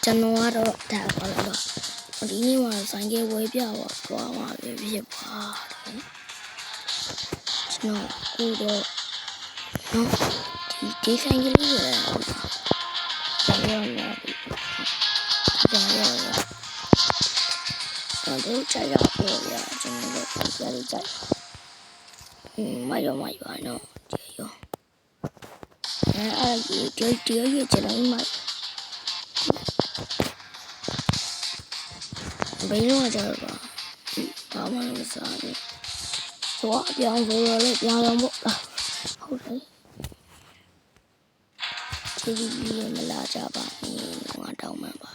ကျွန်တော်ကတော့ဒါပါလားဒီနေ့မှဆိုင်ကဝေးပြပါသွားမှာဖြစ်ပါတယ်ကျွန်တော်ကိုတော့နော်ဒီဆိုင်ကလေးရအောင်ကျွန်တော်တို့ချရပေါ်ရကျွန်တော်တို့ကြားကြမရောနော်ဒီရောဒီရကျွန်တော်မှဘယ်လိုကြတော့ဘာမှမစားဘူးသွားပြောင်းဆိုရလေပြောင်းတော့ဟုတ်တယ်ဒီမလာကြပါနဲ့ငါတောင်းမှပါ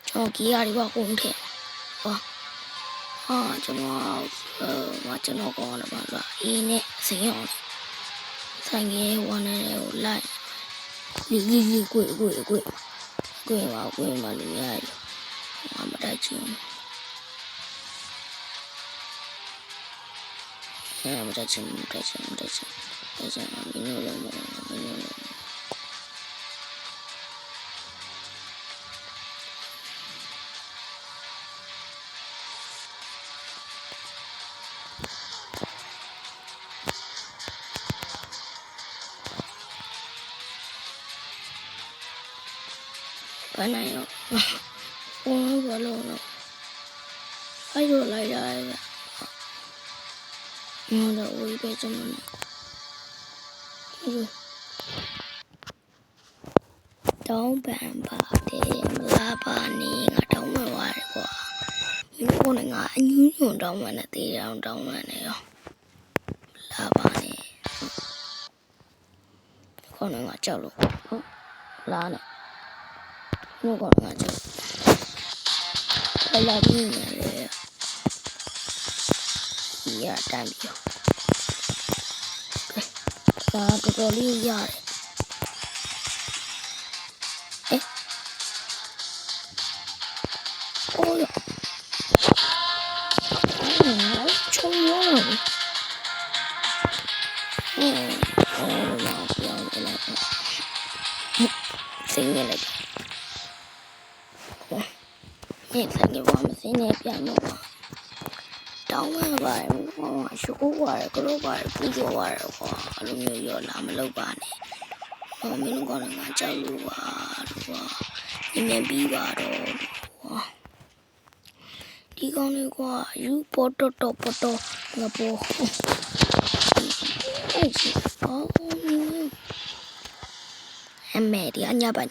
ကျွန်တော်ကြီးရည်ပါကုန်တယ်ဟာကျွန်တော်ကောင်းတယ်ပါလားအင်းနဲ့စင်အောင်ဆိုင်ငယ်ဝမ်းနေကိုလိုက်လီကိုပါလူရတယ်ငါမတိုက်ချင်မတိုက်ချင်မင်းတို့လည်းဘာနိုင်ရောဘာလို့အဲ့လိုလိုက်ရတယ်ငါတော့ဝေးပဲကျွန်တော်တောင်းပန်ပါတယ်မလားပါနေငါတောင်းပန်ပါတယ်ကွာဒီကိုငါအညူးညွန်တောင်းပန်နေသေးတယ်တောင်းပန်နေရောလာပါနေခေါင်းငါကြောက်လို့လာနေငါကြောက်လာပြီးနေတယ်ရတမ်းပြီးဒါတော်တော်လေးရတယ်ချုံရောစင်းနေလိုက်ဆိုင်ကဘာမစင်းနေပြန်တော့တောင်းမှပါတယ်ရှိုးပါတယ်ကလို့ပါတယ်ပူကြောပါတယ်ကွာအလိုမျိုးရောလာမလုပ်ပါနဲ့မင်းတို့ကလည်းငါကြောက်လို့ပါနည်းပြီးပါတော့ဒီကောင်လေးကွာယူပေါ်တော့ငါပေါ်အဲ့ချီအမေဒီညပါ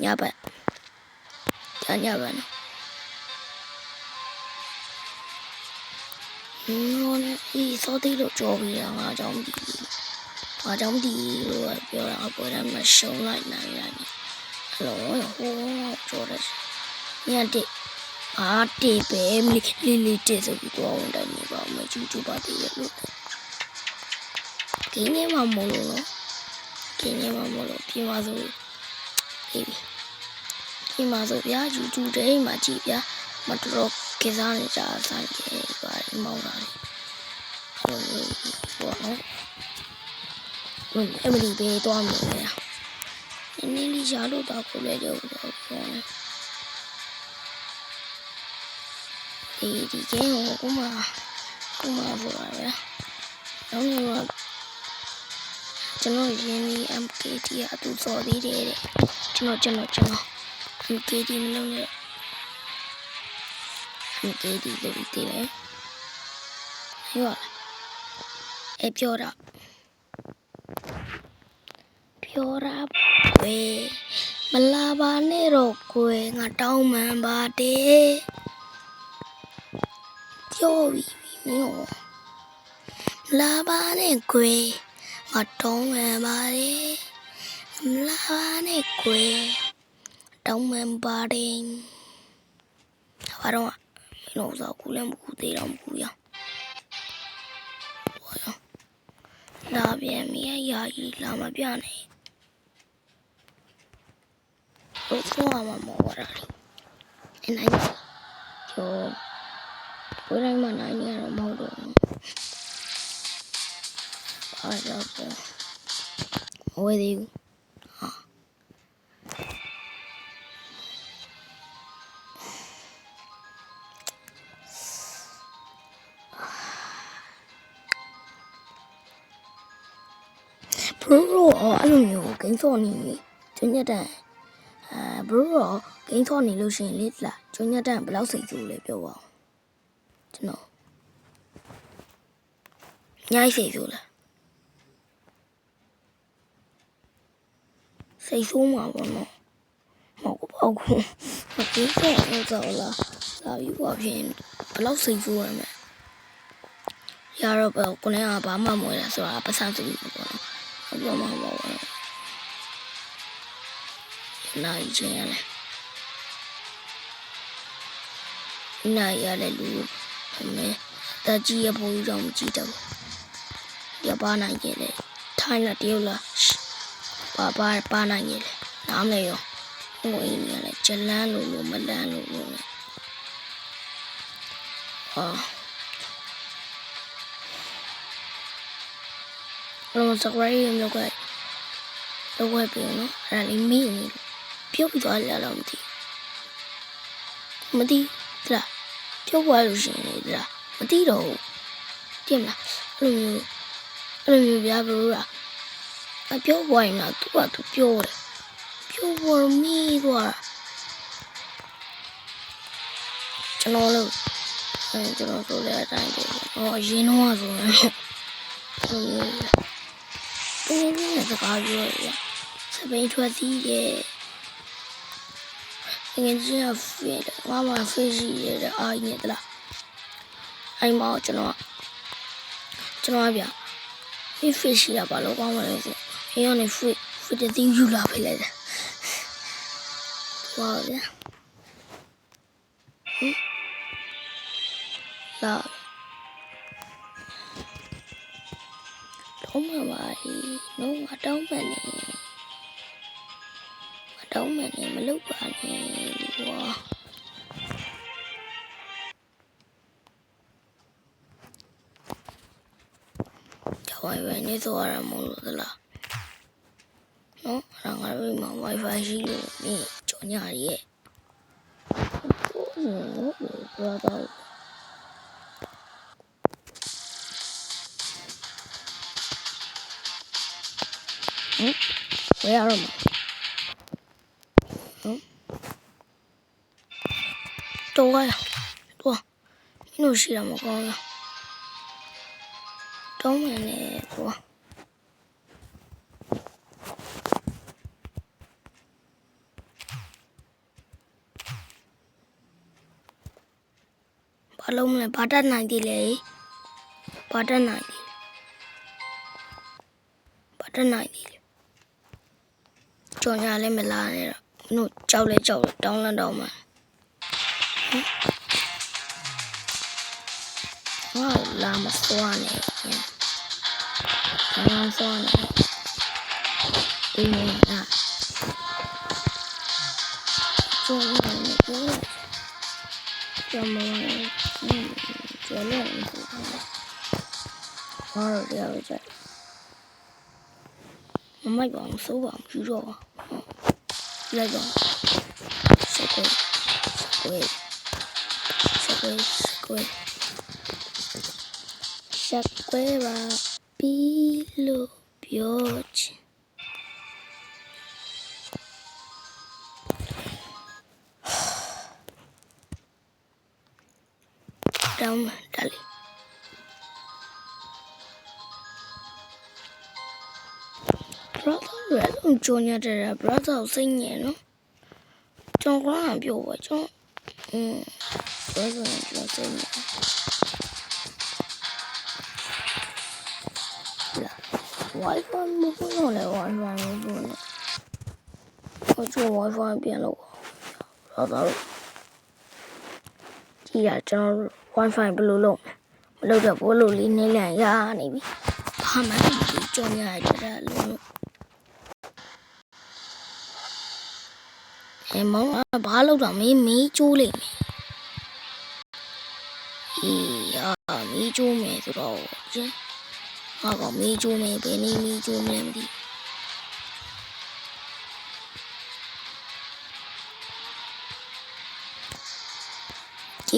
နော်ဒီစောသေးလို့ကြော်ပြီးတော့ငါကြောင့်ဒီလို့ပြောတာပေါ်တယ်မရှုံးလိုက်နိုင်ရတယ်အလုံးဟိုးကြော်တယ်ညတဲ့အားတေးပဲလီတေးဆိုပြီးတော့တိုင်းနေပါမကျူပါသေးတယ်လို့ဒီနေ့မှမလို့ပြင်ပါဆိုဗျာယူတူတဲ့အိမ်မှာကြည့်ဗျာမတော်ကစားနေကြဆိုင်ကပါမောင်းလာတယ်ဟုတ်နော်အမလီပဲတော့မယ်ဗျာနည်းလေးရှာလို့တော့ခုလဲကြောက်တော့ဒီကဲကိုမပေါ်ရအောင်ကျွန်တော်ရင်းနေ MKT အတူစော်သေးတယ်တဲ့ကျွန်တော် MKT မလုပ်နဲ့ MKT လို့ပြီးတယ်ရောပြောတာပဲမလာပါနဲ့တော့ကိုယ်ငါတောင်းမှန်ပါတယ်ပြောပြီးမင်းလာပါနဲ့ကိုယ်ငါတောင်းမှန်ပါတယ်မလာပါနဲ့ကိုယ်တောင်းမှန်ပါတယ်ဘာတော့မင်းတို့ကူလည်းမကူသေးတော့မကူရလာပြန်မရရာကြီးလာမပြနဲ့လို့ဆိုရမှာမဟုတ်တာလေနိုင်ကျော်ဘယ်တိုင်းမှနိုင်ရတော့မဟုတ်တော့အားတော့ဝယ်သေးဘူး ဂိမ်းဆော့နေကျွညက်တန်ဘရိုတော့ဂိမ်းဆော့နေလို့ရှိရင်လေလားကျွညက်တန်ဘယ်လောက်စိတ်ဆိုးလဲပြောပါဦးကျွန်တော်ညိုက်စိတ်ဆိုးလားစိတ်ဆိုးမှာပေါ့နော်မဟုတ်ပေါ့ခုမဂိမ်းဆော့လို့တော့လားလာယူပါဖြင့်ဘယ်လောက်စိတ်ဆိုးရမလဲရတော့ပေါ့ကိုလည်းဘာမှမဝယ်တာဆိုတာပတ်စံဆိုပြီးပေါ့နော်ဟုတ်ပါမှာပေါ့နိုင်ချင်းရတယ်နိုင်ရတယ်လူအမေတကြီးရဖို့ကြောင့်မကြည့်တော့ရပါနိုင်ကြတယ်ထိုင်းလာတရုတ်လာပါနိုင်ကြတယ်နားမလဲရောဟိုအင်းရလဲဂျလန်းလို့မလန်းလို့ဟာလောစကွာရီလောက်ပဲပြင်နော်အဲ့ဒါလေးမင်းနေပြုတ်ပြီးသွားလာတော့မသိလားပြုတ်သွားလို့ရှိရင်လေလားမသိတော့ဘူးတင်မလားအဲ့လိုမျိုးပြဘလို့လားအပြုတ်သွားရင်တော့သူကသူပြောတယ်ပြုတ်ပေါ်မီးသွားကျွန်တော်ဆိုလဲအတိုင်းပဲရင်းတော့ဆိုရင်စကားပြောရစပိန်ထွက်သေးတယ်ငယ်ချင်းကဖေးတယ်မဖေးရှိတယ်အာရင်းတလားအိမ်မောင်ကျွန်တော်ဗျဖေးရှိရပါလို့ကောင်းပါလေဆိုအင်းကနေဖေးတဲ့တင်းယူလာဖေးလိုက်တယ်ဟုတ်ဗျာလာတော့မှပါလုံးဝတောင်းပန်နေမလုပ်ပါနဲ့လူကWi-Fi နဲ့ဆိုရမှာလို့သလားနော်အဲ့ငါတို့မှာ Wi-Fi ရှိလို့နေကြော်ညာရဲ့ဘာတော့ဝယ်ရမှာတော့မင်းတို့ရှိတာမကောင်းလားတောင်းမယ်လေတော့ဘာလုံးမလဲဘာတတ်နိုင်သေးလဲဘာတတ်နိုင်ကြော်ညာလည်းမလာနဲ့တော့မင်းတို့ကြောက်တောင်းလန့်တော့မှာ哇，那么酸呢？那么酸呢？啊，做那个锅了，怎么做那个？我这样子，我买光手棒去做，那个小龟。ရှက်ကွဲပါပြီးလို့ပြောချင်တောင်းတလီbrother ရဲ့လုံးကြောညတဲ့ brother စိတ်ညင်နော်ကျွန်တော်ကပြောပါကျွန် brother ကျွန်စိတ်ညင်Wi-Fi မဟုတ်တော့လေ Wi-Fi မဟုတ်တော့လေကျွန်တော် Wi-Fi ပြန်လို့တော့ကြည့်ရကျွန်တော် Wi-Fi ဘယ်လိုလုပ်မလုပ်တော့ဘူးလို့လေးနေလန်ရနေပြီဘာမှမဖြစ်ကြော်ရတဲ့လုံးမောင်ဘာလုပ်တော့မေးကျိုးလိမ့်မယ်မေးကျိုးမယ်ဆိုတော့ကျင်းဟာကမေးကျိုးမယ်ဘယ်နည်းမေးကျိုးမလဲမသိ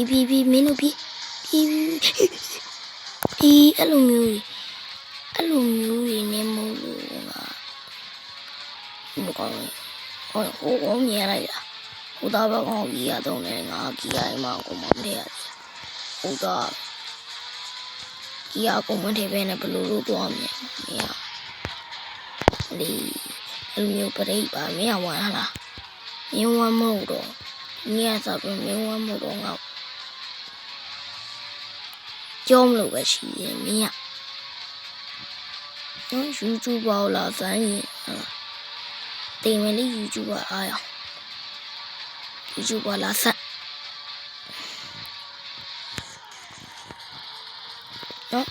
ပြီမင်းတို့ပြီအဲ့လိုမျိုးတွေနဲ့မို့လို့ငါ မကောင်းဘူးဟိုကောမြင်လိုက်တာဟိုသားဘကောင်ကြီးရတော့နေငါကြီးရမှကိုမမထည့်ရတယ်ဟိုသားကြီးရကိုမထည့်ပဲနဲ့ဘလို့လို့တော့မြင်မရလေအမျိုးပြိပါမရဝါလားမင်းဝမ်းမဟုတ်တော့ညစားပြီးမင်းဝမ်းမဟုတ်တော့ငါကြောမလို့ပဲရှိရင်မင်းကYouTube ပေါ်လာစမ်းရင်တင်မယ်လေ YouTube အားရ YouTube ပေါ်လာစမ်းနော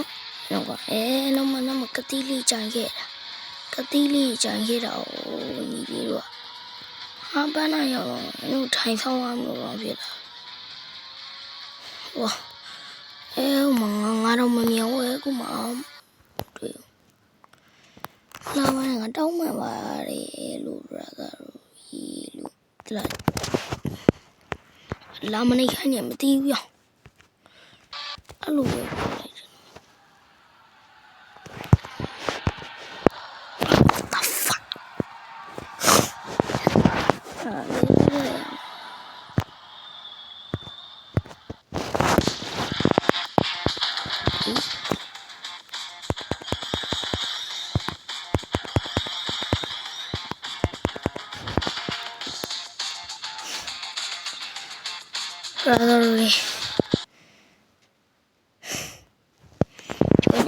်နော်မကတိလေးကြံခဲ့တာကတိလေးကြံခဲ့တာညီလေးတို့ဟာပန်းနိုင်ရောတို့ထိုင်ဆောင်ရမလို့ဖြစ်လာဝါငါတော့မမြင်ဘူးကူမတွေ့လာမငါတောင်းမှပါတယ်လို့ brother လို့လာမနေခိုင်းနေမသိဘူးရောအဲ့လိုပဲbrother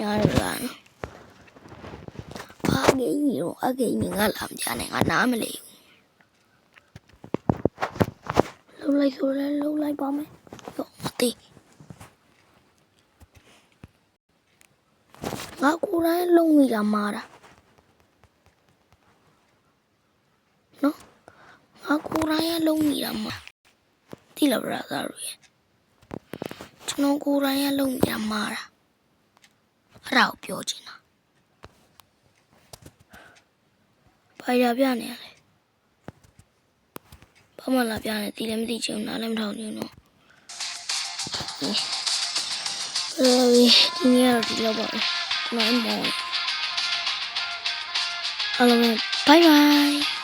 ညာရလာဘာဂိမ်းရောအဂိမ်းငါလာမကြနဲ့ငါနားမလဲလှုပ်လိုက်ဆိုလဲလှုပ်လိုက်ပါမယ်ရောမသိငါကိုယ်တိုင်လုံမိတာမာတာနော်ငါကိုယ်တိုင်လုံမိတာမာတိလာ brother ကျွန်တော်ကိုယ်တိုင်လုံမိတာမာတာအဲ့ဒါကိုပြောချင်တာဘာရပြနေလဲဘာမှလာပြနေတီးလည်းမသိချင်နားလည်းမထောင်ချင်တော့ဒီနေ့တော့ဒီလောက်ပါပဲကျွန်တော်မောအားလုံး bye bye